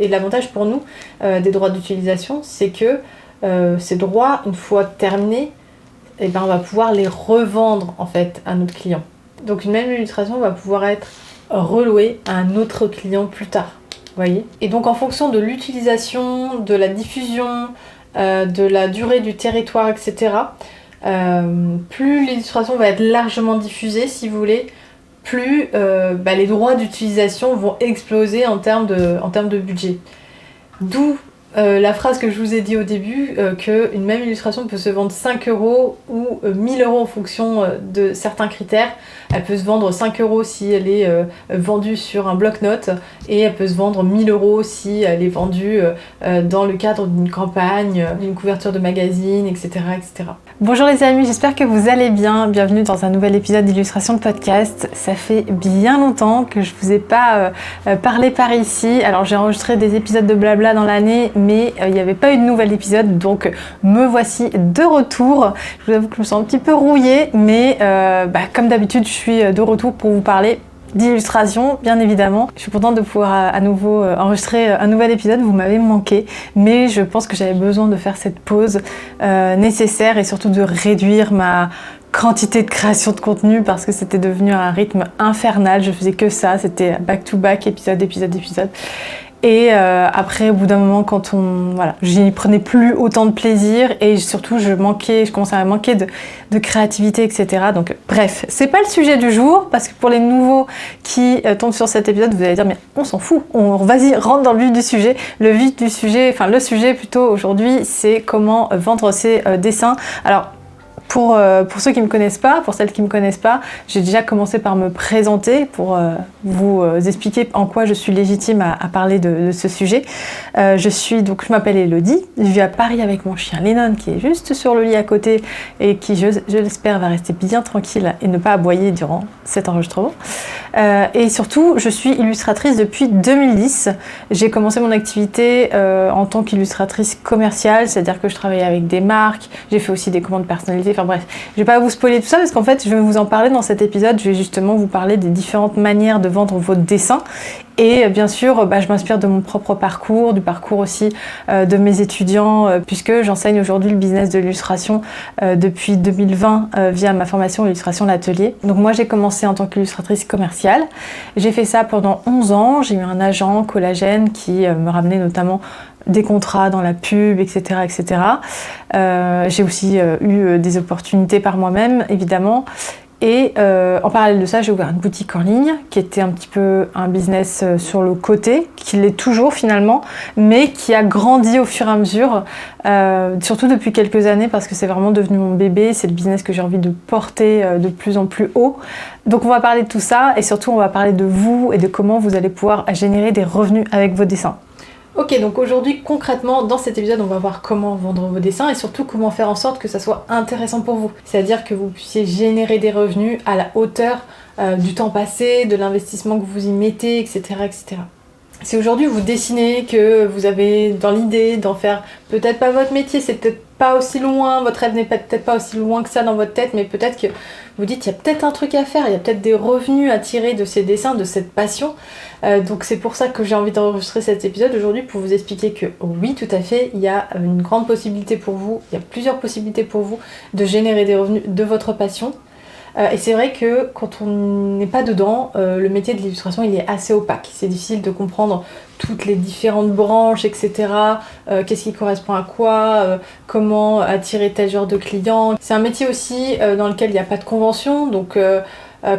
Et l'avantage pour nous des droits d'utilisation, c'est que ces droits, une fois terminés, eh ben, on va pouvoir les revendre en fait à notre client. Donc une même illustration va pouvoir être relouée à un autre client plus tard. Voyez. Et donc en fonction de l'utilisation, de la diffusion, de la durée du territoire, etc., plus l'illustration va être largement diffusée, si vous voulez, plus les droits d'utilisation vont exploser en termes de budget. D'où la phrase que je vous ai dit au début, qu'une même illustration peut se vendre 5 € ou 1000 € en fonction de certains critères. Elle peut se vendre 5 € si elle est vendue sur un bloc-notes et elle peut se vendre 1000 € si elle est vendue dans le cadre d'une campagne, d'une couverture de magazine, etc., etc. Bonjour les amis, j'espère que vous allez bien. Bienvenue dans un nouvel épisode d'Illustration de Podcast. Ça fait bien longtemps que je vous ai pas parlé par ici. Alors j'ai enregistré des épisodes de blabla dans l'année, mais il n'y avait pas eu de nouvel épisode, donc me voici de retour. Je vous avoue que je me sens un petit peu rouillée, mais comme d'habitude, je suis de retour pour vous parler d'illustration, bien évidemment. Je suis contente de pouvoir à nouveau enregistrer un nouvel épisode. Vous m'avez manqué, mais je pense que j'avais besoin de faire cette pause nécessaire et surtout de réduire ma quantité de création de contenu parce que c'était devenu un rythme infernal. Je faisais que ça, c'était back to back, épisode. Et après, au bout d'un moment, j'y prenais plus autant de plaisir et surtout, je commençais à manquer de créativité, etc. Donc, bref, c'est pas le sujet du jour parce que pour les nouveaux qui tombent sur cet épisode, vous allez dire, mais on s'en fout, vas-y, rentre dans le vif du sujet. Le sujet plutôt aujourd'hui, c'est comment vendre ses dessins. Alors, pour ceux qui me connaissent pas, pour celles qui me connaissent pas, j'ai déjà commencé par me présenter pour vous expliquer en quoi je suis légitime à parler de ce sujet. Je m'appelle Elodie, je vis à Paris avec mon chien Lennon qui est juste sur le lit à côté et qui, je l'espère, va rester bien tranquille et ne pas aboyer durant cet enregistrement. Et surtout, je suis illustratrice depuis 2010. J'ai commencé mon activité en tant qu'illustratrice commerciale, c'est-à-dire que je travaillais avec des marques, j'ai fait aussi des commandes personnalisées. Enfin bref, je vais pas vous spoiler tout ça parce qu'en fait, je vais vous en parler dans cet épisode. Je vais justement vous parler des différentes manières de vendre votre dessin. Et bien sûr, je m'inspire de mon propre parcours, du parcours aussi de mes étudiants, puisque j'enseigne aujourd'hui le business de l'illustration depuis 2020 via ma formation illustration l'atelier. Donc moi, j'ai commencé en tant qu'illustratrice commerciale. J'ai fait ça pendant 11 ans. J'ai eu un agent, Collagène, qui me ramenait notamment des contrats dans la pub, etc., etc. J'ai aussi eu des opportunités par moi-même, évidemment. Et en parallèle de ça, j'ai ouvert une boutique en ligne qui était un petit peu un business sur le côté, qui l'est toujours finalement, mais qui a grandi au fur et à mesure, surtout depuis quelques années parce que c'est vraiment devenu mon bébé, c'est le business que j'ai envie de porter de plus en plus haut. Donc on va parler de tout ça et surtout on va parler de vous et de comment vous allez pouvoir générer des revenus avec vos dessins. Ok, donc aujourd'hui, concrètement, dans cet épisode, on va voir comment vendre vos dessins et surtout comment faire en sorte que ça soit intéressant pour vous. C'est-à-dire que vous puissiez générer des revenus à la hauteur du temps passé, de l'investissement que vous y mettez, etc., etc. Si aujourd'hui vous dessinez, que vous avez dans l'idée d'en faire peut-être pas votre métier, c'est peut-être pas aussi loin, votre rêve n'est peut-être pas aussi loin que ça dans votre tête, mais peut-être que vous dites il y a peut-être un truc à faire, il y a peut-être des revenus à tirer de ces dessins, de cette passion. Donc c'est pour ça que j'ai envie d'enregistrer cet épisode aujourd'hui pour vous expliquer que oui, tout à fait, il y a une grande possibilité pour vous, il y a plusieurs possibilités pour vous de générer des revenus de votre passion. Et c'est vrai que quand on n'est pas dedans, le métier de l'illustration il est assez opaque. C'est difficile de comprendre toutes les différentes branches, etc. Qu'est-ce qui correspond à quoi, comment attirer tel genre de client. C'est un métier aussi dans lequel il n'y a pas de convention, donc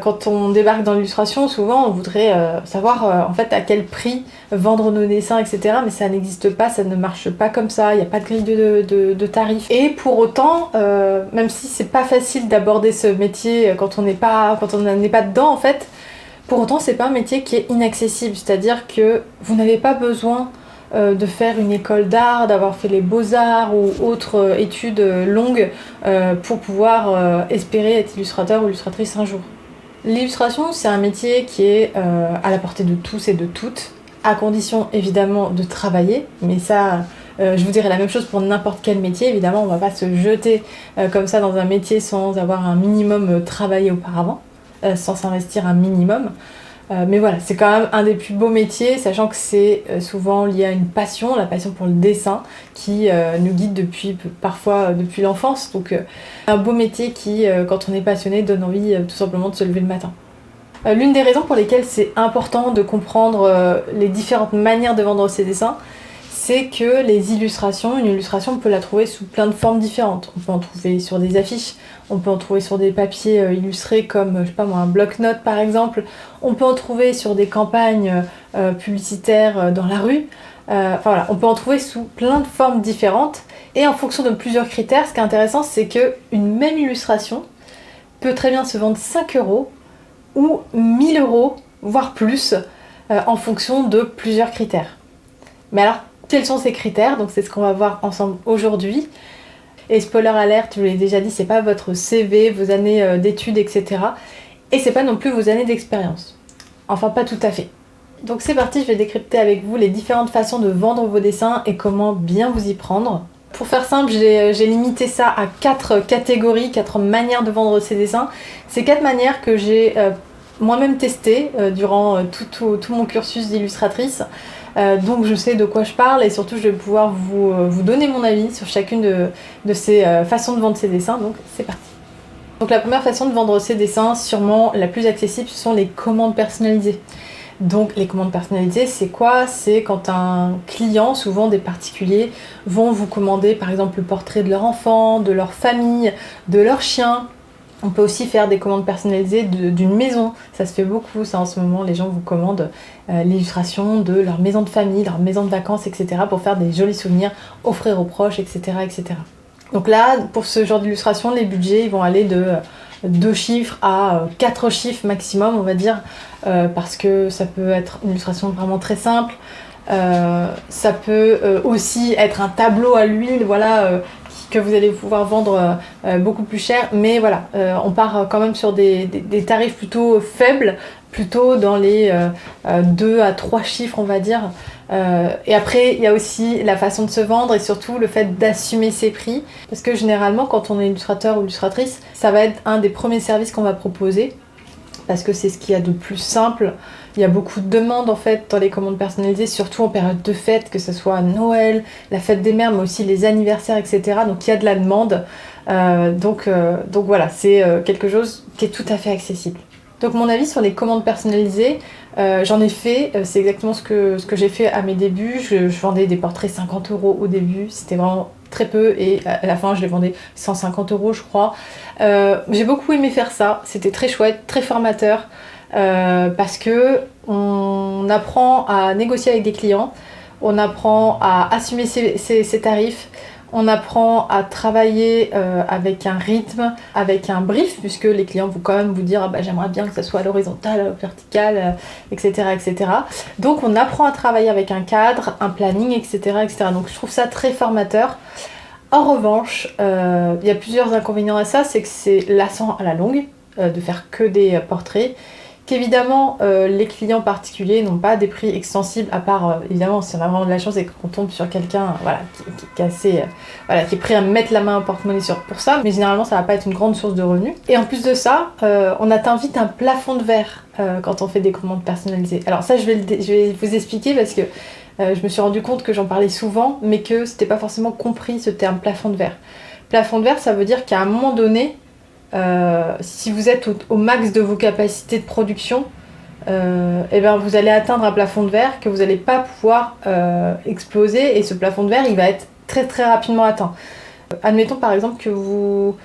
quand on débarque dans l'illustration, souvent on voudrait savoir en fait à quel prix vendre nos dessins, etc. Mais ça n'existe pas, ça ne marche pas comme ça, il n'y a pas de grille de tarifs. Et pour autant, même si c'est pas facile d'aborder ce métier quand on n'est pas dedans en fait, pour autant c'est pas un métier qui est inaccessible, c'est-à-dire que vous n'avez pas besoin de faire une école d'art, d'avoir fait les beaux-arts ou autres études longues pour pouvoir espérer être illustrateur ou illustratrice un jour. L'illustration, c'est un métier qui est à la portée de tous et de toutes, à condition évidemment de travailler, mais ça, je vous dirais la même chose pour n'importe quel métier. Évidemment, on va pas se jeter comme ça dans un métier sans avoir un minimum travaillé auparavant, sans s'investir un minimum. Mais voilà, c'est quand même un des plus beaux métiers, sachant que c'est souvent lié à une passion, la passion pour le dessin, qui nous guide parfois depuis l'enfance. Donc un beau métier qui, quand on est passionné, donne envie tout simplement de se lever le matin. L'une des raisons pour lesquelles c'est important de comprendre les différentes manières de vendre ses dessins, c'est que les illustrations, une illustration, on peut la trouver sous plein de formes différentes. On peut en trouver sur des affiches, on peut en trouver sur des papiers illustrés comme, je sais pas moi, un bloc-notes par exemple. On peut en trouver sur des campagnes publicitaires dans la rue. Enfin voilà, on peut en trouver sous plein de formes différentes. Et en fonction de plusieurs critères, ce qui est intéressant, c'est qu'une même illustration peut très bien se vendre 5 € ou 1000 €, voire plus, en fonction de plusieurs critères. Mais alors, quels sont ces critères? Donc c'est ce qu'on va voir ensemble aujourd'hui. Et spoiler alert, je vous l'ai déjà dit, c'est pas votre CV, vos années d'études, etc. Et c'est pas non plus vos années d'expérience. Enfin, pas tout à fait. Donc c'est parti, je vais décrypter avec vous les différentes façons de vendre vos dessins et comment bien vous y prendre. Pour faire simple, j'ai limité ça à 4 catégories, 4 manières de vendre ses dessins. C'est 4 manières que j'ai moi-même testées durant tout mon cursus d'illustratrice. Donc je sais de quoi je parle et surtout je vais pouvoir vous donner mon avis sur chacune de ces façons de vendre ses dessins. Donc c'est parti. Donc la première façon de vendre ses dessins, sûrement la plus accessible, ce sont les commandes personnalisées. Donc les commandes personnalisées, c'est quoi? C'est quand un client, souvent des particuliers, vont vous commander par exemple le portrait de leur enfant, de leur famille, de leur chien. On peut aussi faire des commandes personnalisées d'une maison. Ça se fait beaucoup, ça en ce moment. Les gens vous commandent l'illustration de leur maison de famille, leur maison de vacances, etc. pour faire des jolis souvenirs, offrir aux proches, etc. etc. Donc là, pour ce genre d'illustration, les budgets ils vont aller de 2 chiffres à 4 chiffres maximum, on va dire, parce que ça peut être une illustration vraiment très simple. Ça peut aussi être un tableau à l'huile, voilà, que vous allez pouvoir vendre beaucoup plus cher, mais voilà, on part quand même sur des tarifs plutôt faibles, plutôt dans les 2 à 3 chiffres, on va dire. Et après, il y a aussi la façon de se vendre et surtout le fait d'assumer ses prix, parce que généralement, quand on est illustrateur ou illustratrice, ça va être un des premiers services qu'on va proposer, parce que c'est ce qu'il y a de plus simple. Il y a beaucoup de demandes en fait dans les commandes personnalisées, surtout en période de fête, que ce soit Noël, la fête des mères, mais aussi les anniversaires, etc. Donc il y a de la demande. Donc voilà, c'est quelque chose qui est tout à fait accessible. Donc mon avis sur les commandes personnalisées, j'en ai fait, c'est exactement ce que j'ai fait à mes débuts. Je vendais des portraits 50 € au début, c'était vraiment très peu et à la fin je les vendais 150 € je crois. J'ai beaucoup aimé faire ça, c'était très chouette, très formateur. Parce que on apprend à négocier avec des clients, on apprend à assumer ses tarifs, on apprend à travailler avec un rythme, avec un brief, puisque les clients vont quand même vous dire ah bah, j'aimerais bien que ça soit à l'horizontale, à la verticale, etc., etc. Donc on apprend à travailler avec un cadre, un planning, etc., etc. Donc je trouve ça très formateur. En revanche, il y a plusieurs inconvénients à ça, c'est que c'est lassant à la longue de faire que des portraits. Qu'évidemment les clients particuliers n'ont pas des prix extensibles à part évidemment si on a vraiment de la chance et qu'on tombe sur quelqu'un voilà, qui est assez qui est prêt à mettre la main au porte-monnaie pour ça, mais généralement ça va pas être une grande source de revenus. Et en plus de ça, on atteint vite un plafond de verre quand on fait des commandes personnalisées. Alors ça je vais vous expliquer parce que je me suis rendu compte que j'en parlais souvent mais que c'était pas forcément compris ce terme plafond de verre. Plafond de verre, ça veut dire qu'à un moment donné, si vous êtes au max de vos capacités de production, et ben vous allez atteindre un plafond de verre que vous n'allez pas pouvoir exploser et ce plafond de verre il va être très très rapidement atteint. Admettons par exemple que vous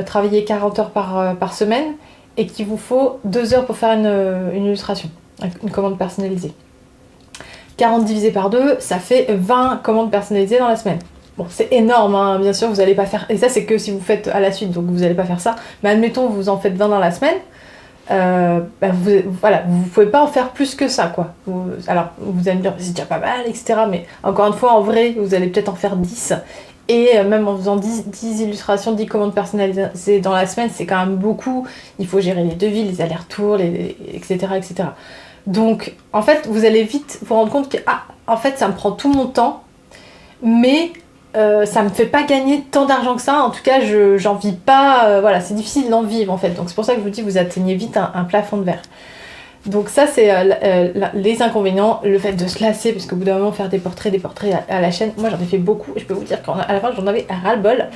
travaillez 40 heures par semaine et qu'il vous faut 2 heures pour faire une illustration, une commande personnalisée. 40 divisé par 2, ça fait 20 commandes personnalisées dans la semaine. Bon, c'est énorme, hein, bien sûr, vous n'allez pas faire... Et ça, c'est que si vous faites à la suite, donc vous n'allez pas faire ça. Mais admettons, vous en faites 20 dans la semaine, vous pouvez pas en faire plus que ça, quoi. Alors, vous allez me dire, c'est déjà pas mal, etc. Mais encore une fois, en vrai, vous allez peut-être en faire 10. Et même en faisant 10 illustrations, 10 commandes personnalisées dans la semaine, c'est quand même beaucoup. Il faut gérer les devis, les allers-retours, etc., etc. Donc, en fait, vous allez vite vous rendre compte que, en fait, ça me prend tout mon temps, mais... ça me fait pas gagner tant d'argent que ça, en tout cas j'en vis pas, c'est difficile d'en vivre en fait, donc c'est pour ça que je vous dis vous atteignez vite un plafond de verre. Donc ça c'est les inconvénients, le fait de se lasser, parce qu'au bout d'un moment faire des portraits à la chaîne, moi j'en ai fait beaucoup, et je peux vous dire qu'à la fin j'en avais ras-le-bol.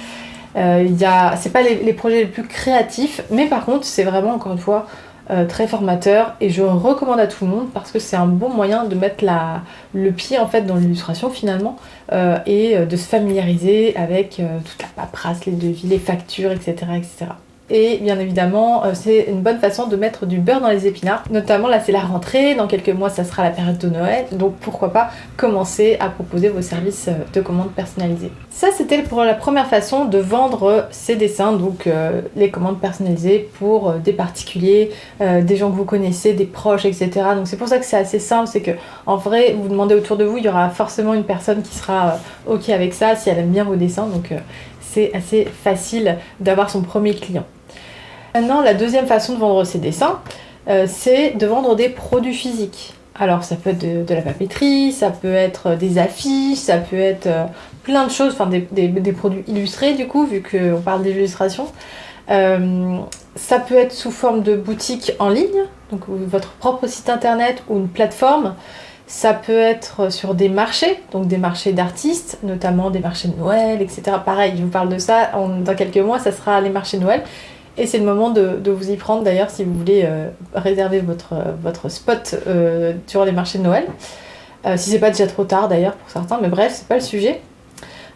C'est pas les projets les plus créatifs, mais par contre c'est vraiment encore une fois très formateur, et je recommande à tout le monde parce que c'est un bon moyen de mettre le pied en fait dans l'illustration finalement, et de se familiariser avec toute la paperasse, les devis, les factures, etc. etc. Et bien évidemment, c'est une bonne façon de mettre du beurre dans les épinards. Notamment, là, c'est la rentrée. Dans quelques mois, ça sera la période de Noël. Donc, pourquoi pas commencer à proposer vos services de commande personnalisées. Ça, c'était pour la première façon de vendre ses dessins. Donc, les commandes personnalisées pour des particuliers, des gens que vous connaissez, des proches, etc. Donc, c'est pour ça que c'est assez simple. C'est que, en vrai, vous demandez autour de vous, il y aura forcément une personne qui sera OK avec ça si elle aime bien vos dessins. Donc, c'est assez facile d'avoir son premier client. Maintenant, la deuxième façon de vendre ses dessins, c'est de vendre des produits physiques. Alors ça peut être de la papeterie, ça peut être des affiches, ça peut être plein de choses, enfin des produits illustrés du coup, vu qu'on parle d'illustration. Ça peut être sous forme de boutique en ligne, donc votre propre site internet ou une plateforme. Ça peut être sur des marchés, donc des marchés d'artistes, notamment des marchés de Noël, etc. Pareil, je vous parle de ça, dans quelques mois, ça sera les marchés de Noël. Et c'est le moment de vous y prendre d'ailleurs si vous voulez réserver votre spot sur les marchés de Noël. Si c'est pas déjà trop tard d'ailleurs pour certains, mais bref, c'est pas le sujet.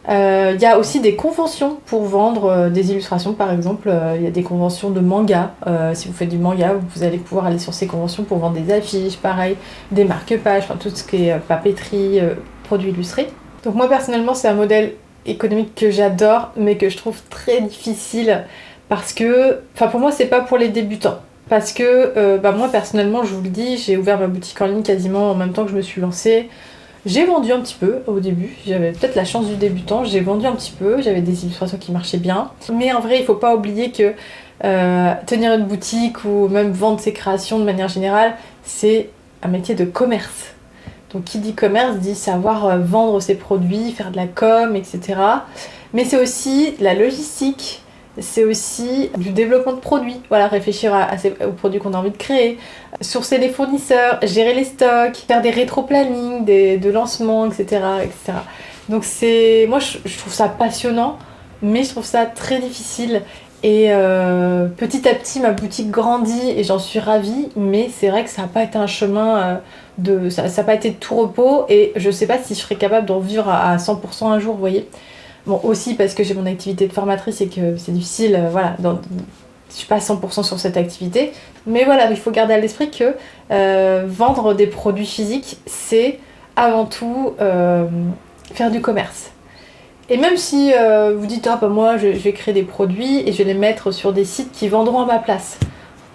Il y a aussi des conventions pour vendre des illustrations, par exemple. Il y a des conventions de manga. Si vous faites du manga, vous allez pouvoir aller sur ces conventions pour vendre des affiches, pareil, des marque-pages, enfin tout ce qui est papeterie, produits illustrés. Donc moi personnellement, c'est un modèle économique que j'adore, mais que je trouve très difficile. Parce que, enfin pour moi c'est pas pour les débutants. Parce que moi personnellement, je vous le dis, j'ai ouvert ma boutique en ligne quasiment en même temps que je me suis lancée. J'ai vendu un petit peu au début, j'avais peut-être la chance du débutant, j'ai vendu un petit peu, j'avais des illustrations qui marchaient bien. Mais en vrai, il faut pas oublier que tenir une boutique ou même vendre ses créations de manière générale, c'est un métier de commerce. Donc qui dit commerce dit savoir vendre ses produits, faire de la com, etc. Mais c'est aussi la logistique. C'est aussi du développement de produits, voilà, réfléchir aux produits qu'on a envie de créer, sourcer les fournisseurs, gérer les stocks, faire des rétro-plannings, de lancements, etc., etc. Donc moi je trouve ça passionnant, mais je trouve ça très difficile. Et petit à petit ma boutique grandit et j'en suis ravie, mais c'est vrai que ça n'a pas été un chemin ça n'a pas été de tout repos, et je sais pas si je serais capable d'en vivre à 100% un jour, vous voyez. Bon, aussi parce que j'ai mon activité de formatrice et que c'est difficile, voilà, je suis pas à 100% sur cette activité. Mais voilà, il faut garder à l'esprit que vendre des produits physiques, c'est avant tout faire du commerce. Et même si vous dites, ah bah moi je vais créer des produits et je vais les mettre sur des sites qui vendront à ma place.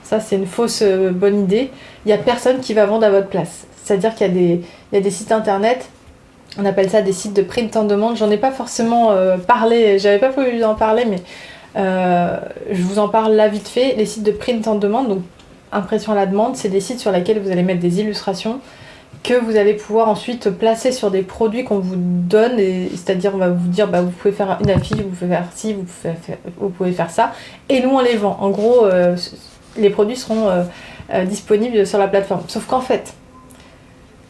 Ça, c'est une fausse bonne idée. Il n'y a personne qui va vendre à votre place. C'est-à-dire qu'il y a des sites internet. On appelle ça des sites de print en demande. J'en ai pas forcément parlé, j'avais pas prévu d'en parler, mais je vous en parle là vite fait. Les sites de print en demande, donc impression à la demande, c'est des sites sur lesquels vous allez mettre des illustrations que vous allez pouvoir ensuite placer sur des produits qu'on vous donne, c'est-à-dire on va vous dire vous pouvez faire une affiche, vous pouvez faire ci, vous pouvez faire ça, et nous on les vend. En gros, les produits seront disponibles sur la plateforme. Sauf qu'en fait,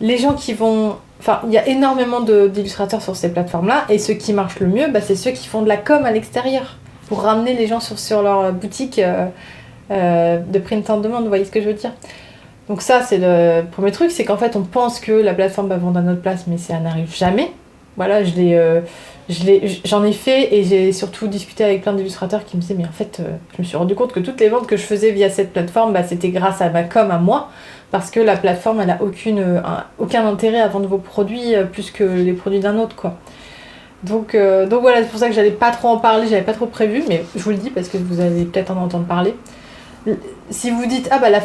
les gens qui vont... Enfin, il y a énormément d'illustrateurs sur ces plateformes-là, et ceux qui marchent le mieux, c'est ceux qui font de la com à l'extérieur, pour ramener les gens sur leur boutique de print en demande, vous voyez ce que je veux dire? Donc ça, c'est le premier truc, c'est qu'en fait, on pense que la plateforme va vendre à notre place, mais ça n'arrive jamais. Voilà, j'en ai fait, et j'ai surtout discuté avec plein d'illustrateurs qui me disaient, mais en fait, je me suis rendu compte que toutes les ventes que je faisais via cette plateforme, c'était grâce à ma com, à moi, parce que la plateforme, elle a aucun intérêt à vendre vos produits plus que les produits d'un autre, quoi. Donc voilà, c'est pour ça que j'allais pas trop en parler, j'avais pas trop prévu, mais je vous le dis parce que vous allez peut-être en entendre parler. Si vous dites la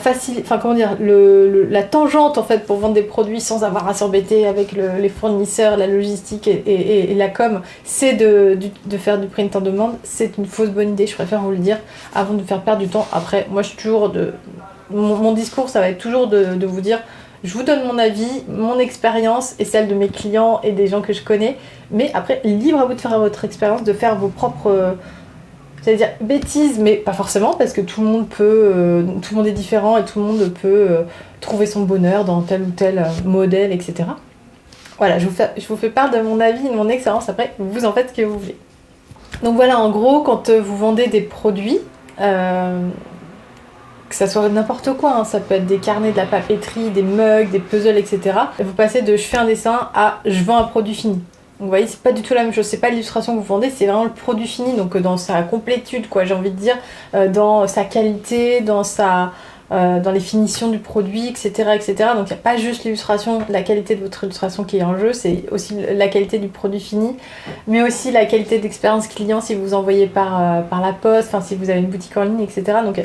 tangente en fait pour vendre des produits sans avoir à s'embêter avec les fournisseurs, la logistique et la com, c'est de faire du print en demande, c'est une fausse bonne idée, je préfère vous le dire avant de faire perdre du temps. Après, moi je suis toujours mon discours, ça va être toujours de vous dire, je vous donne mon avis, mon expérience et celle de mes clients et des gens que je connais, mais après libre à vous de faire votre expérience, de faire vos propres J'allais dire bêtise, mais pas forcément, parce que tout le monde est différent et tout le monde peut trouver son bonheur dans tel ou tel modèle, etc. Voilà, je vous fais part de mon avis, de mon expérience, après vous en faites ce que vous voulez. Donc voilà, en gros, quand vous vendez des produits, que ça soit n'importe quoi, hein, ça peut être des carnets, de la papeterie, des mugs, des puzzles, etc. Vous passez de je fais un dessin à je vends un produit fini. Donc vous voyez, c'est pas du tout la même chose, c'est pas l'illustration que vous vendez, c'est vraiment le produit fini, donc dans sa complétude, quoi, j'ai envie de dire, dans sa qualité, dans les finitions du produit, etc. etc. Donc il n'y a pas juste l'illustration, la qualité de votre illustration qui est en jeu, c'est aussi la qualité du produit fini, mais aussi la qualité d'expérience client si vous envoyez par la poste, enfin si vous avez une boutique en ligne, etc. Donc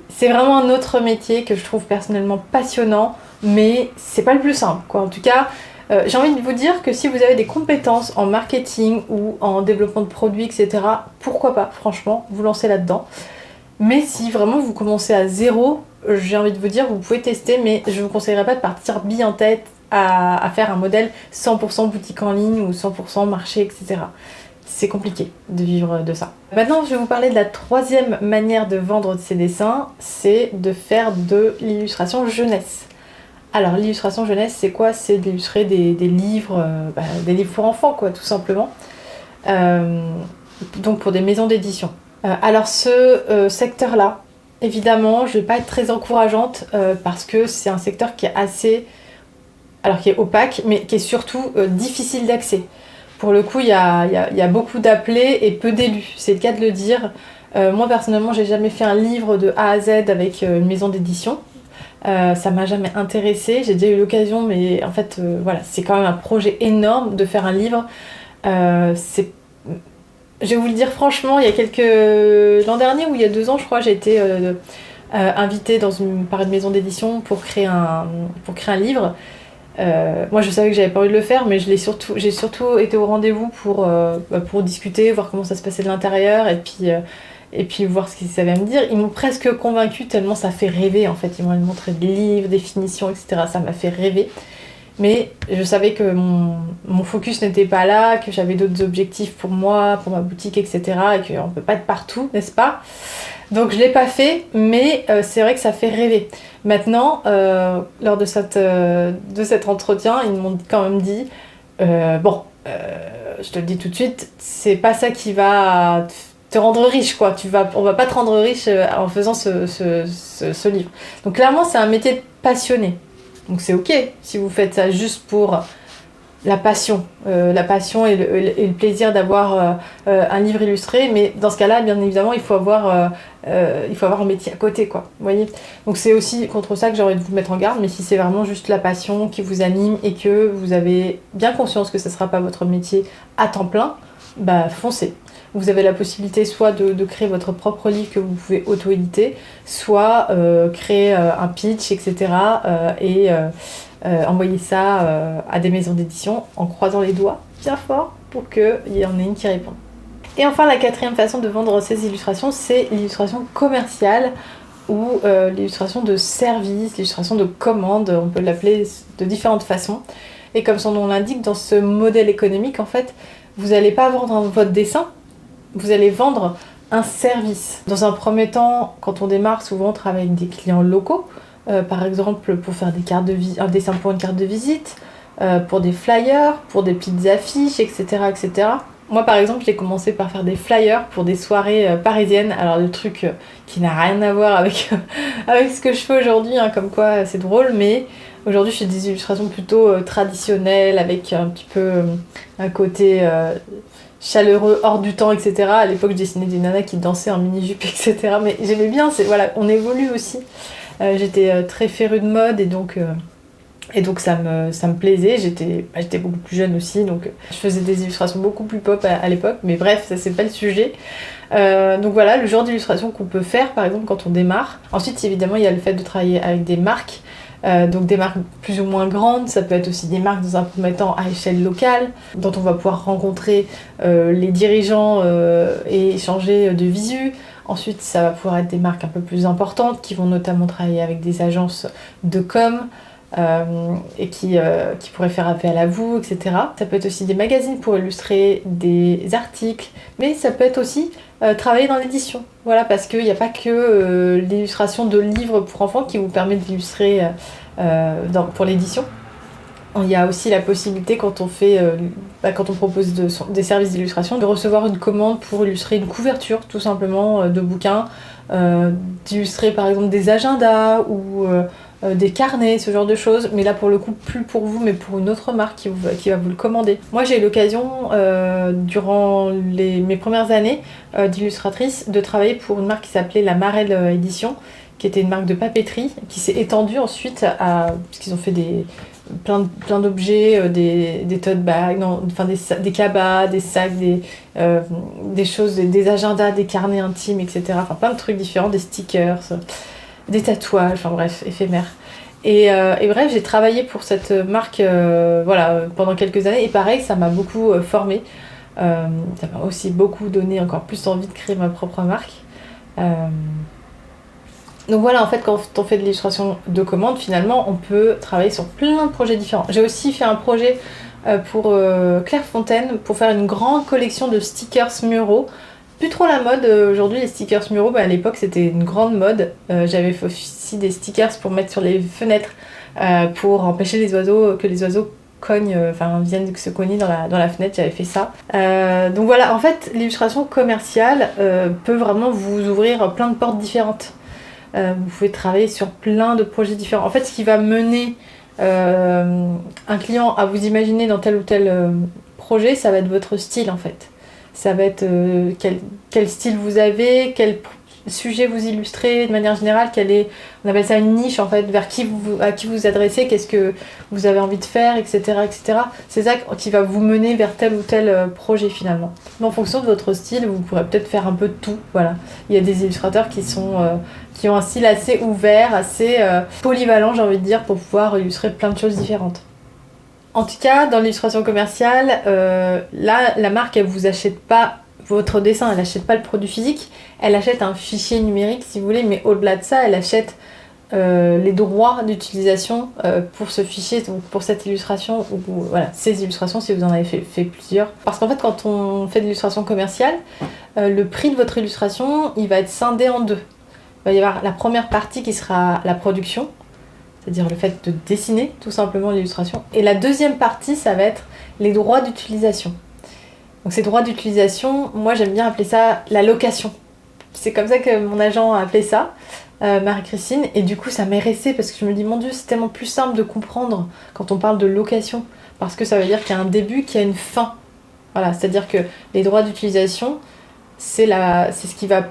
c'est vraiment un autre métier que je trouve personnellement passionnant, mais c'est pas le plus simple, quoi. En tout cas, j'ai envie de vous dire que si vous avez des compétences en marketing ou en développement de produits, etc., pourquoi pas, franchement, vous lancez là-dedans. Mais si vraiment vous commencez à zéro, j'ai envie de vous dire, vous pouvez tester, mais je ne vous conseillerais pas de partir bille en tête à faire un modèle 100% boutique en ligne ou 100% marché, etc. C'est compliqué de vivre de ça. Maintenant, je vais vous parler de la troisième manière de vendre ces dessins, c'est de faire de l'illustration jeunesse. Alors, l'illustration jeunesse, c'est quoi? C'est d'illustrer des livres, des livres pour enfants, quoi, tout simplement. Donc, pour des maisons d'édition. Alors, ce secteur-là, évidemment, je ne vais pas être très encourageante parce que c'est un secteur qui est qui est opaque, mais qui est surtout difficile d'accès. Pour le coup, il y a beaucoup d'appelés et peu d'élus, c'est le cas de le dire. Moi, personnellement, j'ai jamais fait un livre de A à Z avec une maison d'édition. Ça m'a jamais intéressée. J'ai déjà eu l'occasion, mais en fait, voilà, c'est quand même un projet énorme de faire un livre. Je vais vous le dire franchement, l'an dernier ou il y a 2 ans, je crois, j'ai été invitée par une maison d'édition pour créer un livre. Moi je savais que j'avais pas envie de le faire, mais j'ai surtout été au rendez-vous pour discuter, voir comment ça se passait de l'intérieur et puis voir ce qu'ils savaient me dire. Ils m'ont presque convaincue tellement ça fait rêver en fait. Ils m'ont montré des livres, des finitions, etc. Ça m'a fait rêver. Mais je savais que mon focus n'était pas là, que j'avais d'autres objectifs pour moi, pour ma boutique, etc. Et qu'on peut pas être partout, n'est-ce pas? Donc je l'ai pas fait, mais c'est vrai que ça fait rêver. Maintenant, lors de cet entretien, ils m'ont quand même dit je te le dis tout de suite, c'est pas ça qui va te rendre riche, quoi. On va pas te rendre riche en faisant ce livre. Donc clairement, c'est un métier de passionné. Donc c'est ok si vous faites ça juste pour la passion et le plaisir d'avoir un livre illustré, mais dans ce cas-là, bien évidemment, il faut avoir un métier à côté, quoi. Vous voyez ? Donc c'est aussi contre ça que j'ai envie de vous mettre en garde, mais si c'est vraiment juste la passion qui vous anime et que vous avez bien conscience que ce ne sera pas votre métier à temps plein, bah foncez. Vous avez la possibilité soit de créer votre propre livre que vous pouvez auto-éditer, soit créer un pitch, etc. et envoyer ça à des maisons d'édition en croisant les doigts bien fort pour qu'il y en ait une qui réponde. Et enfin, la quatrième façon de vendre ces illustrations, c'est l'illustration commerciale ou l'illustration de service, l'illustration de commande, on peut l'appeler de différentes façons. Et comme son nom l'indique, dans ce modèle économique, en fait, vous n'allez pas vendre votre dessin, vous allez vendre un service. Dans un premier temps, quand on démarre, souvent on travaille avec des clients locaux, par exemple pour faire un dessin pour une carte de visite, pour des flyers, pour des petites affiches, etc. etc. Moi par exemple, j'ai commencé par faire des flyers pour des soirées parisiennes, alors le truc qui n'a rien à voir avec ce que je fais aujourd'hui, hein, comme quoi c'est drôle, mais aujourd'hui je fais des illustrations plutôt traditionnelles, avec un petit peu un côté chaleureux, hors du temps, etc. À l'époque je dessinais des nanas qui dansaient en mini-jupe, etc. Mais j'aimais bien, voilà, on évolue aussi. J'étais très férue de mode et donc ça me plaisait. J'étais beaucoup plus jeune aussi, donc je faisais des illustrations beaucoup plus pop à l'époque, mais bref, ça c'est pas le sujet. Donc voilà, le genre d'illustration qu'on peut faire par exemple quand on démarre. Ensuite évidemment il y a le fait de travailler avec des marques, donc des marques plus ou moins grandes, ça peut être aussi des marques dans un premier temps à échelle locale, dont on va pouvoir rencontrer les dirigeants et échanger de visu. Ensuite, ça va pouvoir être des marques un peu plus importantes qui vont notamment travailler avec des agences de com. et qui pourraient faire appel à vous, etc. Ça peut être aussi des magazines pour illustrer des articles, mais ça peut être aussi travailler dans l'édition. Voilà, parce qu'il n'y a pas que l'illustration de livres pour enfants qui vous permet d'illustrer pour l'édition. Il y a aussi la possibilité, quand on propose des services d'illustration, de recevoir une commande pour illustrer une couverture, tout simplement, de bouquins, d'illustrer par exemple des agendas ou des carnets, ce genre de choses. Mais là, pour le coup, plus pour vous, mais pour une autre marque qui va vous le commander. Moi, j'ai eu l'occasion, durant mes premières années d'illustratrice, de travailler pour une marque qui s'appelait La Marelle Édition, qui était une marque de papeterie, qui s'est étendue ensuite parce qu'ils ont fait plein d'objets, des tote bags, des cabas, des sacs, des choses, des agendas, des carnets intimes, etc. Enfin, plein de trucs différents, des stickers, des tatouages, enfin bref, éphémères. Et bref, j'ai travaillé pour cette marque pendant quelques années, et pareil, ça m'a beaucoup formée. Ça m'a aussi beaucoup donné encore plus envie de créer ma propre marque. Donc voilà, en fait, quand on fait de l'illustration de commande, finalement, on peut travailler sur plein de projets différents. J'ai aussi fait un projet pour Clairefontaine pour faire une grande collection de stickers muraux. Plus trop la mode aujourd'hui, les stickers muraux, à l'époque c'était une grande mode. J'avais fait aussi des stickers pour mettre sur les fenêtres pour empêcher que les oiseaux cognent, viennent se cogner dans la fenêtre. J'avais fait ça. Donc voilà, en fait, l'illustration commerciale peut vraiment vous ouvrir plein de portes différentes. Vous pouvez travailler sur plein de projets différents. En fait, ce qui va mener un client à vous imaginer dans tel ou tel projet, ça va être votre style en fait. Ça va être quel style vous avez, quel sujet vous illustrez de manière générale, on appelle ça une niche en fait, à qui vous adressez, qu'est-ce que vous avez envie de faire, etc. etc. C'est ça qui va vous mener vers tel ou tel projet finalement. Mais en fonction de votre style, vous pourrez peut-être faire un peu de tout. Voilà. Il y a des illustrateurs qui ont un style assez ouvert, assez polyvalent, j'ai envie de dire, pour pouvoir illustrer plein de choses différentes. En tout cas, dans l'illustration commerciale, là, la marque, elle vous achète pas votre dessin, elle achète pas le produit physique, elle achète un fichier numérique si vous voulez, mais au-delà de ça, elle achète les droits d'utilisation pour ce fichier, donc pour cette illustration, ou voilà, ces illustrations si vous en avez fait plusieurs. Parce qu'en fait, quand on fait de l'illustration commerciale, le prix de votre illustration, il va être scindé en deux. Il va y avoir la première partie qui sera la production, c'est-à-dire le fait de dessiner tout simplement l'illustration. Et la deuxième partie, ça va être les droits d'utilisation. Donc ces droits d'utilisation, moi j'aime bien appeler ça la location. C'est comme ça que mon agent a appelé ça, Marie-Christine, et du coup ça m'est resté parce que je me dis mon Dieu, c'est tellement plus simple de comprendre quand on parle de location, parce que ça veut dire qu'il y a un début, qu'il y a une fin. Voilà, c'est-à-dire que les droits d'utilisation, c'est ce qui va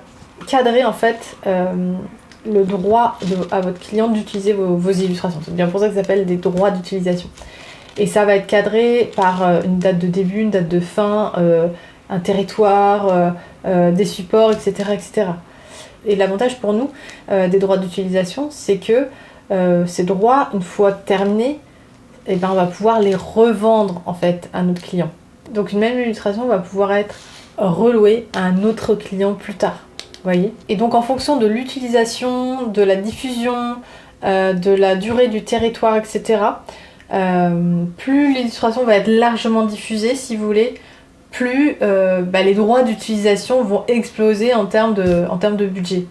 cadrer en fait le droit à votre client d'utiliser vos illustrations. C'est bien pour ça que ça s'appelle des droits d'utilisation. Et ça va être cadré par une date de début, une date de fin, un territoire, des supports, etc., etc. Et l'avantage pour nous des droits d'utilisation, c'est que ces droits, une fois terminés, on va pouvoir les revendre en fait à notre client. Donc une même illustration va pouvoir être relouée à un autre client plus tard. Voyez. Et donc en fonction de l'utilisation, de la diffusion, de la durée du territoire, etc., plus l'illustration va être largement diffusée, si vous voulez, plus les droits d'utilisation vont exploser en termes de budget.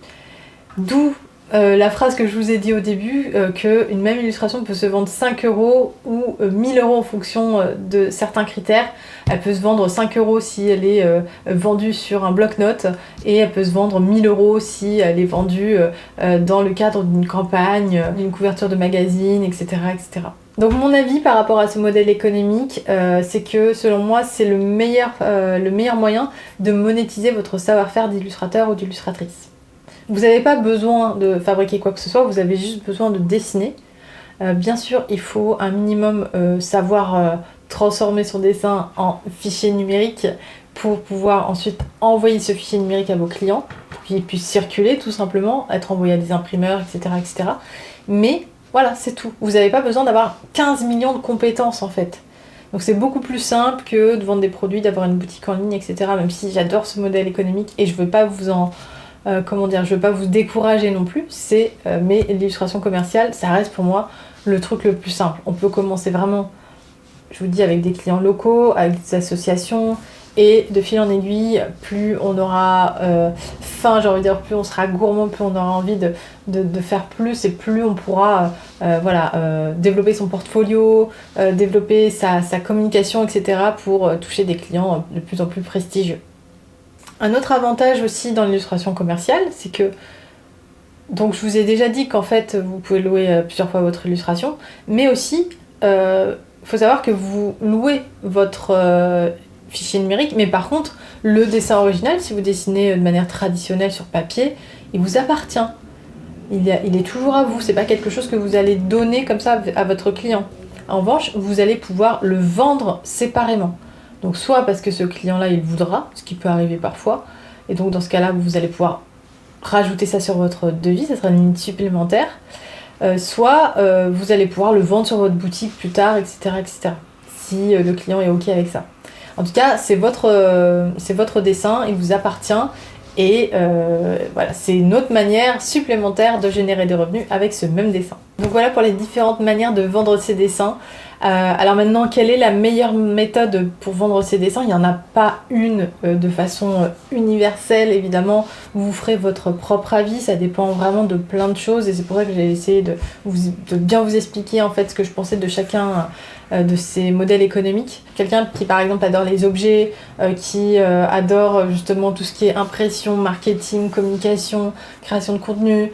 D'où la phrase que je vous ai dit au début, qu'une même illustration peut se vendre 5 € ou 1000 € en fonction de certains critères. Elle peut se vendre 5 € si elle est vendue sur un bloc-notes, et elle peut se vendre 1000 € si elle est vendue dans le cadre d'une campagne, d'une couverture de magazine, etc., etc. Donc mon avis par rapport à ce modèle économique, c'est que selon moi c'est le meilleur moyen de monétiser votre savoir-faire d'illustrateur ou d'illustratrice. Vous n'avez pas besoin de fabriquer quoi que ce soit, vous avez juste besoin de dessiner. Bien sûr, il faut un minimum savoir transformer son dessin en fichier numérique pour pouvoir ensuite envoyer ce fichier numérique à vos clients, pour qu'il puisse circuler tout simplement, être envoyé à des imprimeurs, etc., etc. Mais voilà, c'est tout. Vous n'avez pas besoin d'avoir 15 millions de compétences en fait. Donc c'est beaucoup plus simple que de vendre des produits, d'avoir une boutique en ligne, etc. Même si j'adore ce modèle économique et je veux pas vous je veux pas vous décourager non plus. Mais l'illustration commerciale, ça reste pour moi le truc le plus simple. On peut commencer vraiment, je vous dis, avec des clients locaux, avec des associations, et de fil en aiguille, plus on aura faim, j'ai envie de dire, plus on sera gourmand, plus on aura envie de faire plus, et plus on pourra développer son portfolio, développer sa communication, etc. pour toucher des clients de plus en plus prestigieux. Un autre avantage aussi dans l'illustration commerciale, c'est que, donc je vous ai déjà dit qu'en fait vous pouvez louer plusieurs fois votre illustration, mais aussi faut savoir que vous louez votre fichier numérique, mais par contre le dessin original, si vous dessinez de manière traditionnelle sur papier, il vous appartient. Il est toujours à vous, c'est pas quelque chose que vous allez donner comme ça à votre client. En revanche, vous allez pouvoir le vendre séparément. Donc soit parce que ce client-là il voudra, ce qui peut arriver parfois, et donc dans ce cas-là vous allez pouvoir rajouter ça sur votre devis, ça sera une limite supplémentaire, soit vous allez pouvoir le vendre sur votre boutique plus tard, etc. etc. si le client est OK avec ça. En tout cas, c'est votre dessin, il vous appartient, et voilà, c'est une autre manière supplémentaire de générer des revenus avec ce même dessin. Donc voilà pour les différentes manières de vendre ces dessins. Alors maintenant, quelle est la meilleure méthode pour vendre ces dessins ? Il n'y en a pas une de façon universelle, évidemment. Vous ferez votre propre avis, ça dépend vraiment de plein de choses, et c'est pour ça que j'ai essayé de bien vous expliquer en fait ce que je pensais de chacun de ces modèles économiques. Quelqu'un qui par exemple adore les objets, qui adore justement tout ce qui est impression, marketing, communication, création de contenu,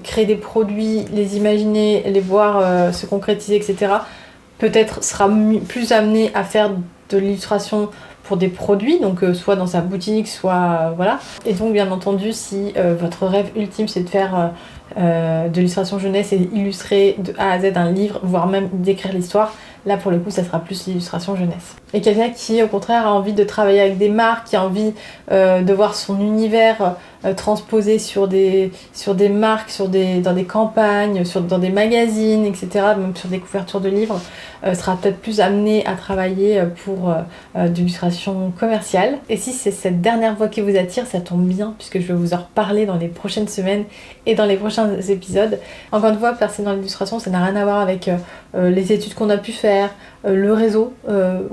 créer des produits, les imaginer, les voir se concrétiser, etc. Peut-être sera plus amené à faire de l'illustration pour des produits, donc soit dans sa boutique, soit voilà. Et donc bien entendu, si votre rêve ultime c'est de faire de l'illustration jeunesse et illustrer de A à Z un livre, voire même d'écrire l'histoire, là pour le coup ça sera plus l'illustration jeunesse. Et quelqu'un qui au contraire a envie de travailler avec des marques, qui a envie de voir son univers transposé sur des marques, dans des campagnes, dans des magazines, etc., même sur des couvertures de livres, sera peut-être plus amené à travailler pour de l'illustration commerciale. Et si c'est cette dernière voie qui vous attire, ça tombe bien puisque je vais vous en reparler dans les prochaines semaines et dans les prochains épisodes. Encore une fois, percer dans l'illustration, ça n'a rien à voir avec les études qu'on a pu faire, le réseau,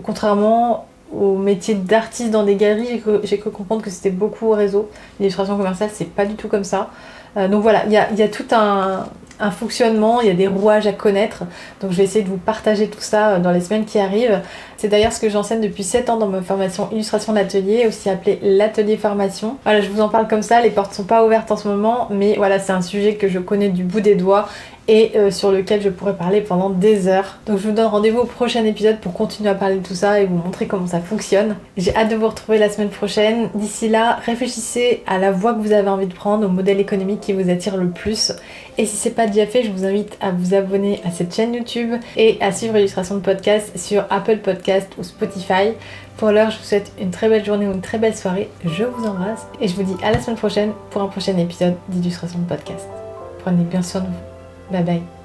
contrairement au métier d'artiste dans des galeries, j'ai cru comprendre que c'était beaucoup au réseau. L'illustration commerciale, c'est pas du tout comme ça. Donc voilà, il y a tout un fonctionnement, il y a des rouages à connaître, donc je vais essayer de vous partager tout ça dans les semaines qui arrivent. C'est d'ailleurs ce que j'enseigne depuis 7 ans dans ma formation illustration d'atelier, aussi appelée l'atelier formation. Voilà, je vous en parle comme ça, les portes sont pas ouvertes en ce moment, mais voilà, c'est un sujet que je connais du bout des doigts et sur lequel je pourrais parler pendant des heures. Donc je vous donne rendez-vous au prochain épisode pour continuer à parler de tout ça et vous montrer comment ça fonctionne. J'ai hâte de vous retrouver la semaine prochaine. D'ici là, réfléchissez à la voie que vous avez envie de prendre, au modèle économique qui vous attire le plus. Et si c'est pas déjà fait, je vous invite à vous abonner à cette chaîne YouTube et à suivre Illustration de Podcast sur Apple Podcast ou Spotify. Pour l'heure, je vous souhaite une très belle journée ou une très belle soirée. Je vous embrasse et je vous dis à la semaine prochaine pour un prochain épisode d'Illustration de Podcast. Prenez bien soin de vous. Bye bye.